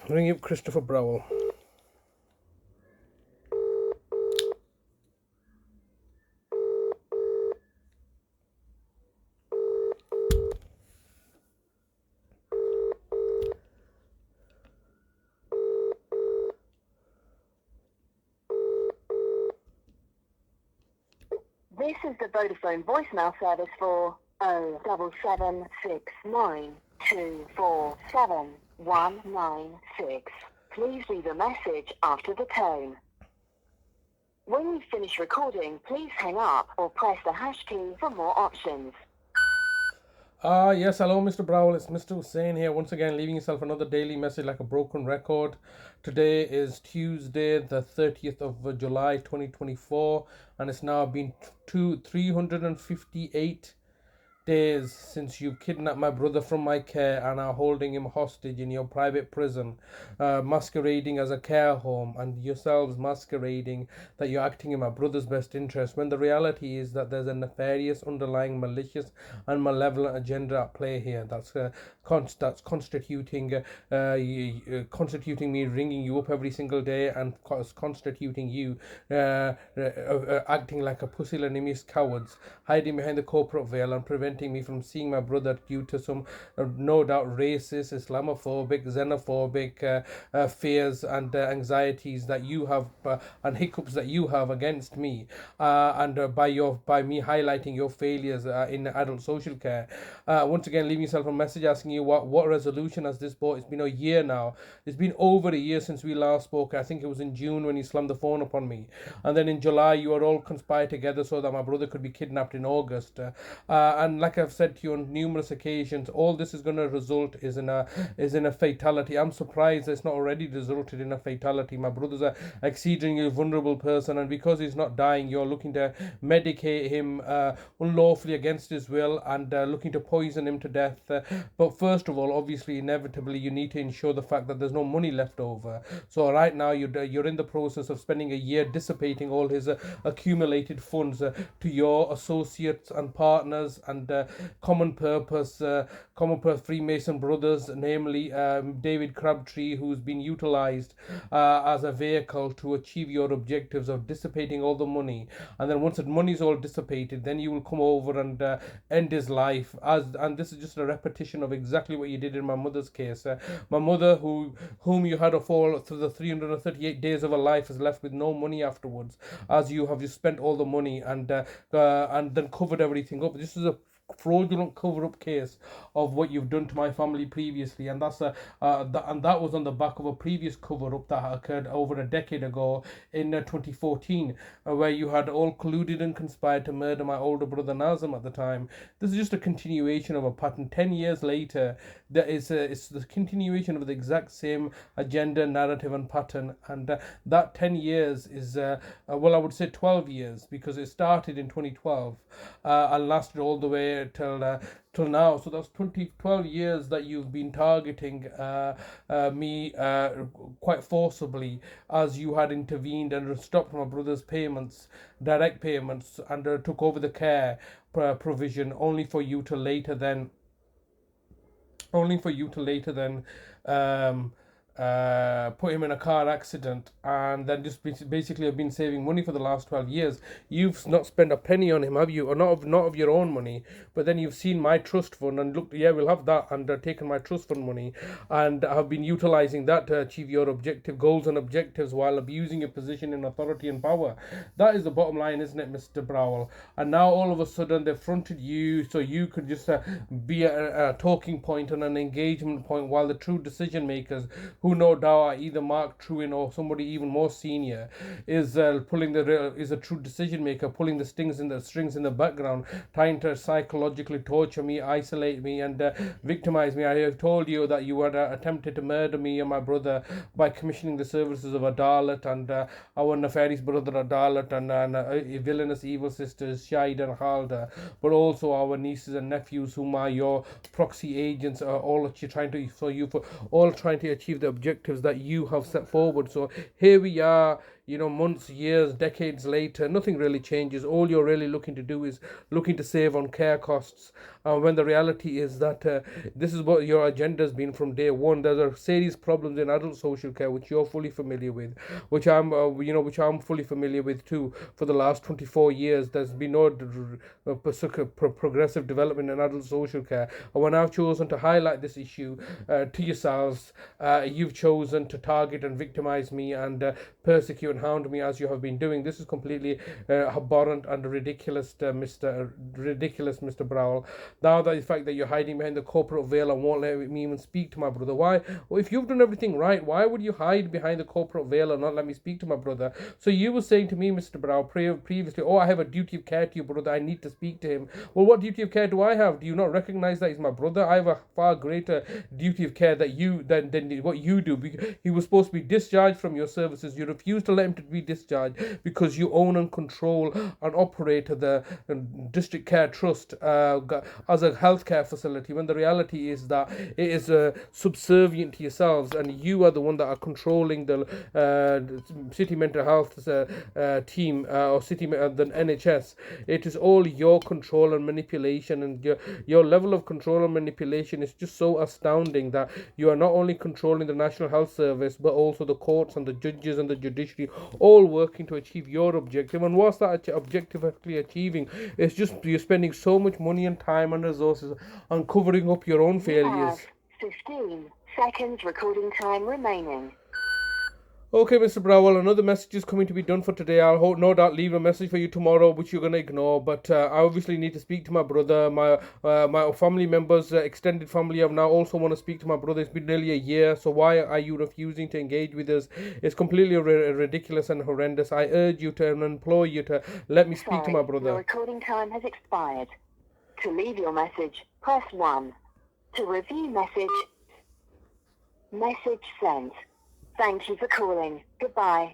Ring up Christopher Browell. This is the Vodafone voicemail service for 07769247196. Please leave a message after the tone. When you finish recording, please hang up or press the hash key for more options. Yes, hello, Mr. Browell. It's Mr. Hussain here, once again, leaving yourself another daily message like a broken record. Today is Tuesday, the 30th of July, 2024, and it's now been 358 days since you kidnapped my brother from my care and are holding him hostage in your private prison, masquerading as a care home, and yourselves masquerading that you're acting in my brother's best interest, when the reality is that there's a nefarious, underlying, malicious and malevolent agenda at play here that's constituting me ringing you up every single day and constituting you acting like a pusillanimous cowards, hiding behind the corporate veil and preventing me from seeing my brother due to some no doubt racist, Islamophobic, xenophobic fears and anxieties that you have and hiccups that you have against me, and by me highlighting your failures in adult social care. Once again, leave yourself a message asking you what resolution has this brought. It's been a year now. It's been over a year since we last spoke. I think it was in June when you slammed the phone upon me, and then in July you were all conspired together so that my brother could be kidnapped in August. And like I've said to you on numerous occasions, all this is going to result is in a fatality. I'm surprised it's not already resulted in a fatality. My brother's a exceedingly vulnerable person, and because he's not dying, you're looking to medicate him unlawfully against his will and looking to poison him to death. But first of all, obviously, inevitably, you need to ensure the fact that there's no money left over. So right now, you're in the process of spending a year dissipating all his accumulated funds to your associates and partners and common purpose Freemason brothers, namely David Crabtree, who's been utilized as a vehicle to achieve your objectives of dissipating all the money. And then once the money's all dissipated, then you will come over and end his life. And this is just a repetition of exactly what you did in my mother's case. My mother, whom you had to fall through the 338 days of her life, is left with no money afterwards, as you have just spent all the money and then covered everything up. This is a fraudulent cover-up case of what you've done to my family previously, and that was on the back of a previous cover-up that occurred over a decade ago in 2014, where you had all colluded and conspired to murder my older brother Nazim at the time. This is just a continuation of a pattern. 10 years later, it's the continuation of the exact same agenda, narrative and pattern, and that 10 years is well, I would say 12 years, because it started in 2012 and lasted all the way till now. So that's 12 years that you've been targeting me quite forcibly, as you had intervened and stopped my brother's payments, direct payments, and took over the care provision, only for you to later then um, put him in a car accident, and then just basically have been saving money for the last 12 years. You've not spent a penny on him, have you? Or not of your own money, but then you've seen my trust fund and looked, yeah, we'll have that, and taken my trust fund money and have been utilizing that to achieve your goals and objectives, while abusing your position in authority and power. That is the bottom line, isn't it, Mr. Browell? And now all of a sudden they've fronted you so you could just be a talking point and an engagement point, while the true decision makers, who no doubt are either Mark Truin or somebody even more senior, is a true decision maker, pulling the strings in the background, trying to psychologically torture me, isolate me, and victimize me. I have told you that you had attempted to murder me and my brother by commissioning the services of Adalat and our nefarious brother Adalat and villainous evil sisters Shahid and Halda, but also our nieces and nephews, whom are your proxy agents, are all trying to achieve the objectives that you have set forward. So here we are. months, years, decades later, nothing really changes. All you're really looking to do is looking to save on care costs, when the reality is that this is what your agenda has been from day one. There's a serious problems in adult social care which you're fully familiar with, which I'm fully familiar with too. For the last 24 years, there's been no progressive development in adult social care. And when I've chosen to highlight this issue to yourselves, you've chosen to target and victimize me and persecute and hound me as you have been doing. This is completely abhorrent and ridiculous, Mr. Browell. Now that the fact that you're hiding behind the corporate veil and won't let me even speak to my brother. Why? Well, if you've done everything right, why would you hide behind the corporate veil and not let me speak to my brother? So you were saying to me, Mr. Browell, previously, oh, I have a duty of care to your brother. I need to speak to him. Well, what duty of care do I have? Do you not recognize that he's my brother? I have a far greater duty of care than what you do. He was supposed to be discharged from your services. You refused to let him to be discharged because you own and control and operate the district care trust as a healthcare facility, when the reality is that it is subservient to yourselves, and you are the one that are controlling the city mental health team, or the NHS. It is all your control and manipulation, and your level of control and manipulation is just so astounding that you are not only controlling the National Health Service but also the courts and the judges and the judiciary, all working to achieve your objective. And what's that objective actually achieving? It's just you're spending so much money and time and resources on covering up your own failures. 15 seconds recording time remaining. Okay, Mr. Browell, another message is coming to be done for today. I'll no doubt leave a message for you tomorrow, which you're going to ignore. But I obviously need to speak to my brother. My family members, extended family, have now also want to speak to my brother. It's been nearly a year. So why are you refusing to engage with us? It's completely ridiculous and horrendous. I urge you to and implore you to let me speak to my brother. Your recording time has expired. To leave your message, press 1. To review message sent. Thank you for calling. Goodbye.